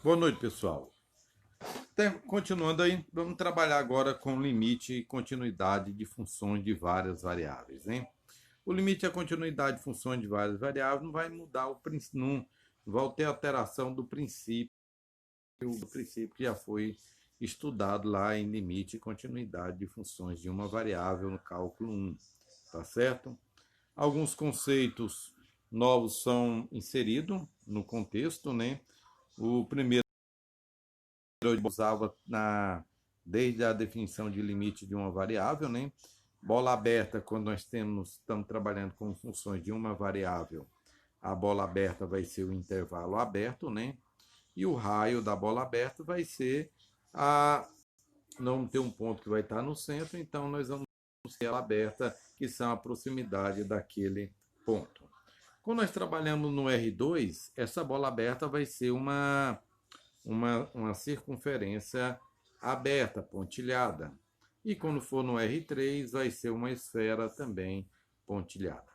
Boa noite, pessoal. Continuando aí, vamos trabalhar agora com limite e continuidade de funções de várias variáveis, hein? O limite e a continuidade de funções de várias variáveis não vai mudar o princípio, não vai ter alteração do princípio que já foi estudado lá em limite e continuidade de funções de uma variável no cálculo 1, tá certo? Alguns conceitos novos são inseridos no contexto, né? O primeiro eu usava desde a definição de limite de uma variável, né? Bola aberta, quando nós estamos trabalhando com funções de uma variável, a bola aberta vai ser o intervalo aberto, né? E o raio da bola aberta vai ser não ter um ponto que vai estar no centro, então nós vamos ter ela aberta, que são a proximidade daquele ponto. Quando nós trabalhamos no R2, essa bola aberta vai ser uma circunferência aberta, pontilhada. E quando for no R3, vai ser uma esfera também pontilhada.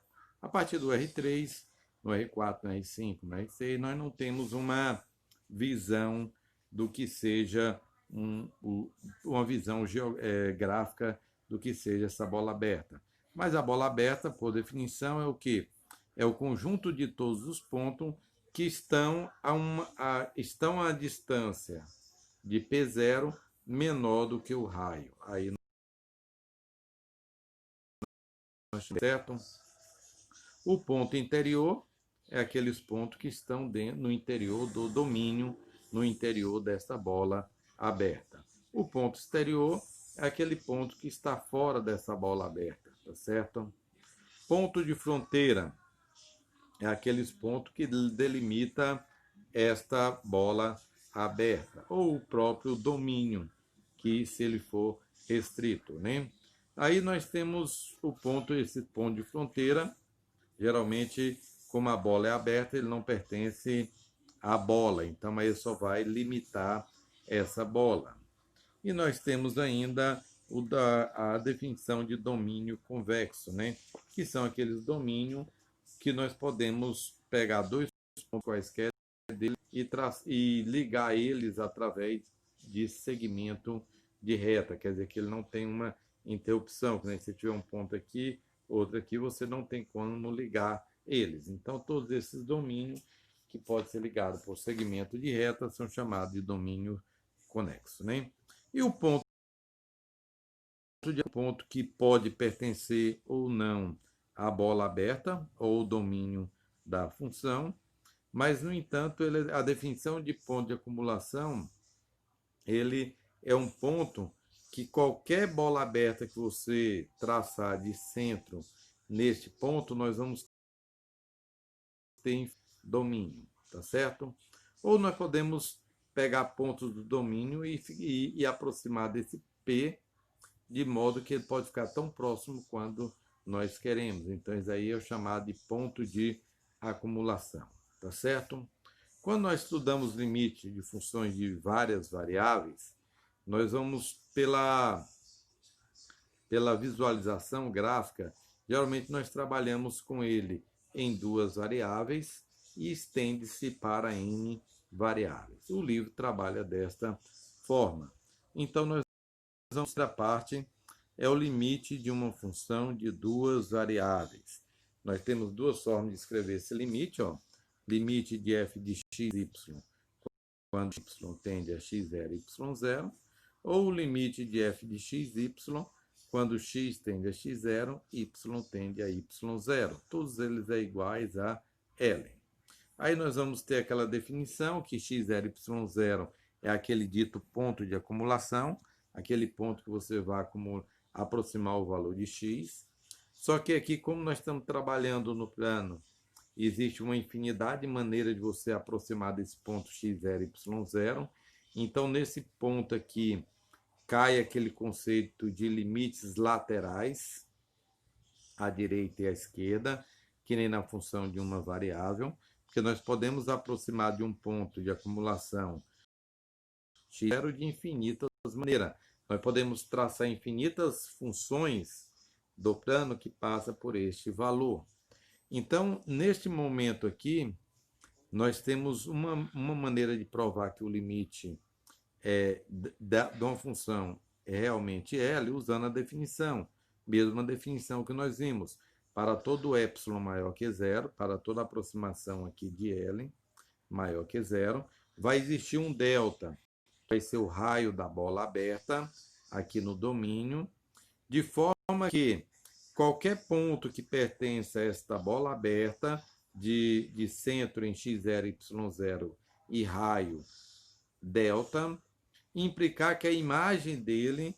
A partir do R3, no R4, no R5, no R6, nós não temos uma visão do que seja uma visão gráfica do que seja essa bola aberta. Mas a bola aberta, por definição, é o quê? É o conjunto de todos os pontos que estão a distância de P0 menor do que o raio. Aí, certo? O ponto interior é aqueles pontos que estão no interior do domínio, no interior desta bola aberta. O ponto exterior é aquele ponto que está fora dessa bola aberta, tá certo? Ponto de fronteira é aqueles pontos que delimita esta bola aberta, ou o próprio domínio, que se ele for restrito, né? Aí nós temos esse ponto de fronteira, geralmente, como a bola é aberta, ele não pertence à bola, então aí só vai limitar essa bola. E nós temos ainda a definição de domínio convexo, né? Que são aqueles domínios que nós podemos pegar dois pontos quaisquer dele e ligar eles através de segmento de reta, quer dizer que ele não tem uma interrupção, né? Se tiver um ponto aqui, outro aqui, você não tem como ligar eles. Então, todos esses domínios que podem ser ligados por segmento de reta são chamados de domínio conexo, né? E o ponto que pode pertencer ou não à bola aberta ou ao domínio da função, mas, no entanto, a definição de ponto de acumulação, ele é um ponto que qualquer bola aberta que você traçar de centro neste ponto, nós vamos ter domínio, tá certo? Ou nós podemos pegar pontos do domínio e aproximar desse P de modo que ele pode ficar tão próximo quando nós queremos. Então, isso aí é o chamado de ponto de acumulação, tá certo? Quando nós estudamos limite de funções de várias variáveis, nós vamos pela visualização gráfica, geralmente nós trabalhamos com ele em duas variáveis e estende-se para N variáveis. O livro trabalha desta forma. Então, nós vamos para a parte é o limite de uma função de duas variáveis. Nós temos duas formas de escrever esse limite, ó. Limite de f de x, y, quando y tende a x0 e y0, ou o limite de f de x, y, quando x tende a x0, y tende a y0. Todos eles é iguais a L. Aí nós vamos ter aquela definição que x0 e y0 é aquele dito ponto de acumulação, aquele ponto que você vai aproximar o valor de x. Só que aqui, como nós estamos trabalhando no plano, existe uma infinidade de maneiras de você aproximar desse ponto x0 e y0. Então, nesse ponto aqui, cai aquele conceito de limites laterais, à direita e à esquerda, que nem na função de uma variável, porque nós podemos aproximar de um ponto de acumulação x0 de infinitas maneiras. Nós podemos traçar infinitas funções do plano que passa por este valor. Então, neste momento aqui, nós temos uma maneira de provar que o limite de uma função é realmente L usando a definição, mesma definição que nós vimos. Para todo epsilon maior que zero, para toda aproximação aqui de L maior que zero, vai existir um delta, que vai ser o raio da bola aberta aqui no domínio, de forma que qualquer ponto que pertence a esta bola aberta de centro em x0, y0 e raio delta, implicar que a imagem dele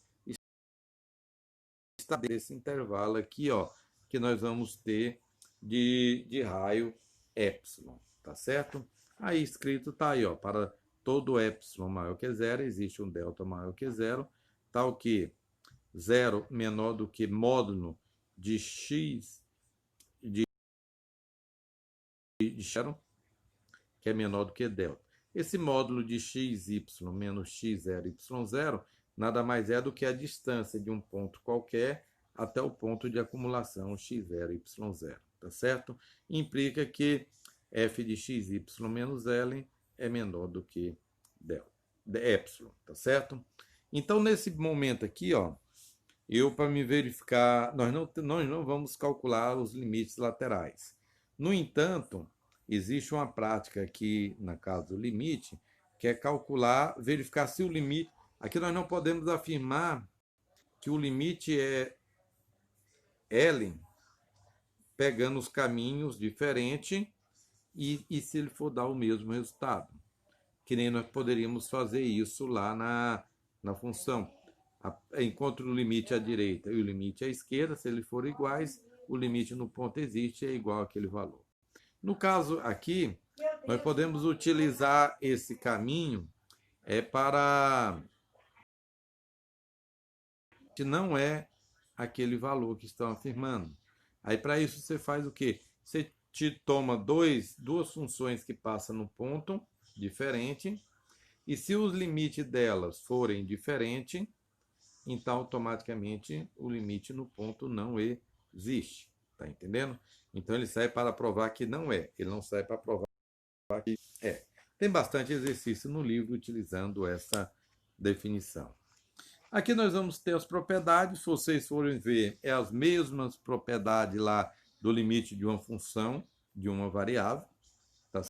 está nesse intervalo aqui, ó, que nós vamos ter de raio epsilon, tá certo? Aí escrito tá aí, ó, para todo epsilon maior que zero, existe um delta maior que zero, tal que zero menor do que módulo de x de zero, que é menor do que delta. Esse módulo de xy menos x0, y0, nada mais é do que a distância de um ponto qualquer até o ponto de acumulação x0, y0, tá certo? Implica que f de xy menos L é menor do que delta, epsilon, tá certo? Então, nesse momento aqui, ó, eu, para me verificar, nós não vamos calcular os limites laterais. No entanto, existe uma prática aqui, na casa do limite, que é calcular, verificar se o limite... Aqui nós não podemos afirmar que o limite é L pegando os caminhos diferentes e se ele for dar o mesmo resultado. Que nem nós poderíamos fazer isso lá na função. Encontre o limite à direita e o limite à esquerda, se eles forem iguais, o limite no ponto existe é igual àquele valor. No caso aqui, nós podemos utilizar esse caminho para que não é aquele valor que estão afirmando. Aí para isso você faz o quê? Você te toma duas funções que passam no ponto diferente, e se os limites delas forem diferentes, então automaticamente o limite no ponto não existe. Tá entendendo? Então ele sai para provar que não é, ele não sai para provar que é. Tem bastante exercício no livro utilizando essa definição. Aqui nós vamos ter as propriedades, se vocês forem ver, é as mesmas propriedades lá do limite de uma função, de uma variável, tá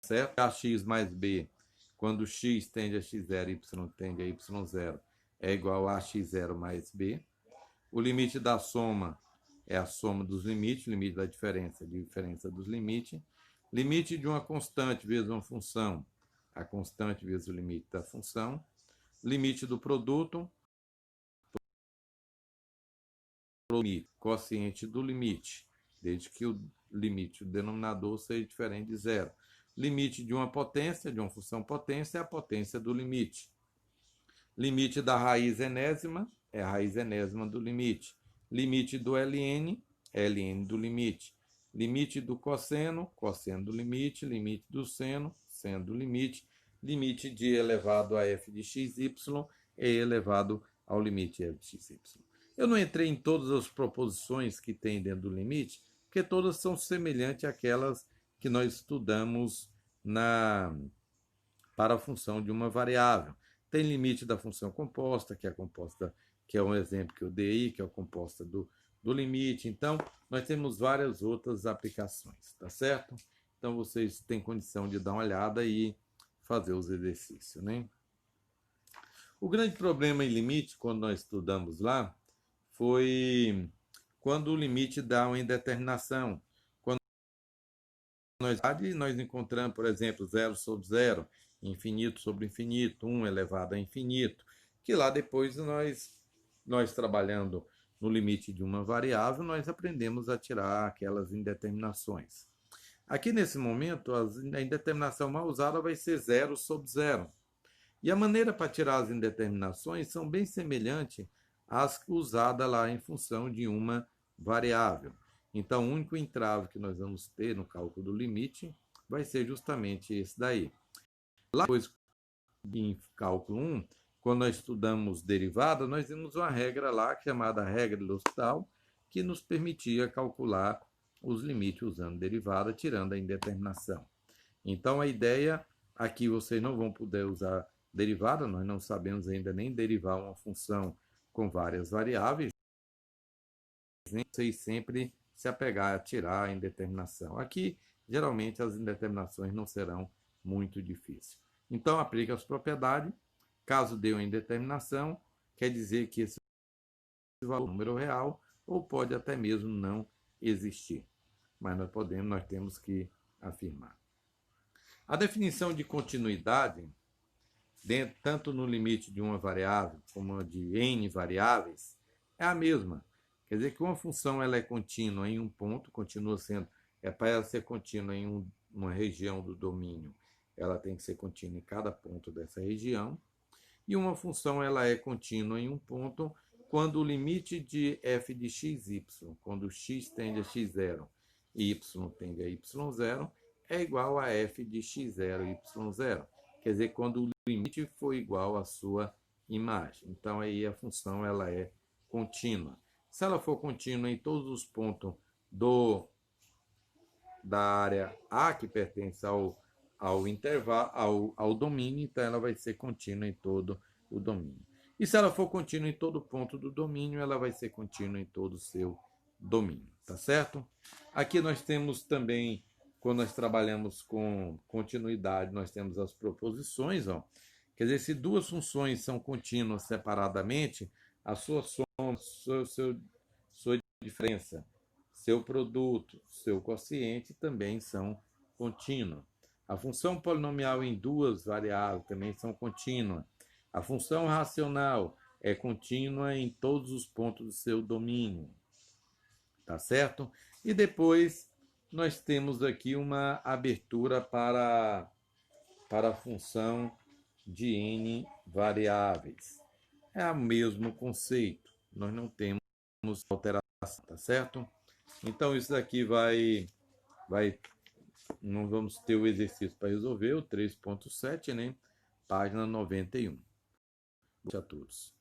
certo? Ax mais b, quando x tende a x0 e y tende a y0, é igual a x0 mais b. O limite da soma é a soma dos limites, limite da diferença, diferença dos limites. Limite de uma constante vezes uma função, a constante vezes o limite da função. Limite do produto, quociente do limite, desde que o limite, o denominador, seja diferente de zero. Limite de uma potência, de uma função potência, é a potência do limite. Limite da raiz enésima, é a raiz enésima do limite. Limite do ln, ln do limite. Limite do cosseno, cosseno do limite. Limite do seno, seno do limite. Limite de elevado a f de xy é elevado ao limite f de xy. Eu não entrei em todas as proposições que tem dentro do limite, porque todas são semelhantes àquelas que nós estudamos para a função de uma variável. Tem limite da função composta, que é um exemplo que eu dei, que é a composta do limite. Então, nós temos várias outras aplicações, tá certo? Então, vocês têm condição de dar uma olhada e fazer os exercícios, né? O grande problema em limite, quando nós estudamos lá, foi quando o limite dá uma indeterminação. Quando nós encontramos, por exemplo, 0 sobre 0, infinito sobre infinito, 1 elevado a infinito, que lá depois nós trabalhando no limite de uma variável, nós aprendemos a tirar aquelas indeterminações. Aqui nesse momento, a indeterminação mal usada vai ser 0 sobre 0. E a maneira para tirar as indeterminações são bem semelhantes às usadas lá em função de uma variável. Então, o único entrave que nós vamos ter no cálculo do limite vai ser justamente esse daí. Lá depois, em cálculo 1, quando nós estudamos derivada, nós vimos uma regra lá chamada regra de L'Hospital, que nos permitia calcular os limites usando derivada, tirando a indeterminação. Então, a ideia aqui, vocês não vão poder usar derivada, nós não sabemos ainda nem derivar uma função com várias variáveis, nem vocês sempre se apegar a tirar a indeterminação. Aqui, geralmente, as indeterminações não serão muito difíceis. Então, aplica as propriedades. Caso dê uma indeterminação, quer dizer que esse valor é um número real ou pode até mesmo não existir. Mas nós temos que afirmar. A definição de continuidade, tanto no limite de uma variável como de n variáveis, é a mesma. Quer dizer que uma função ela é contínua em um ponto, continua sendo, para ela ser contínua em uma região do domínio, ela tem que ser contínua em cada ponto dessa região. E uma função ela é contínua em um ponto quando o limite de f de x, y, quando x tende a x0 e y tende a y0, é igual a f de x0 e y0. Quer dizer, quando o limite for igual à sua imagem. Então, aí a função ela é contínua. Se ela for contínua em todos os pontos da área A, que pertence ao intervalo, ao domínio, então ela vai ser contínua em todo o domínio. E se ela for contínua em todo ponto do domínio, ela vai ser contínua em todo o seu domínio, tá certo? Aqui nós temos também, quando nós trabalhamos com continuidade, nós temos as proposições, ó. Quer dizer, se duas funções são contínuas separadamente, a sua soma, sua diferença, seu produto, seu quociente também são contínuos. A função polinomial em duas variáveis também são contínuas. A função racional é contínua em todos os pontos do seu domínio. Tá certo? E depois nós temos aqui uma abertura para a função de n variáveis. É o mesmo conceito. Nós não temos alteração, tá certo? Então, isso daqui não vamos ter o exercício para resolver, o 3.7, né? Página 91. Boa noite a todos.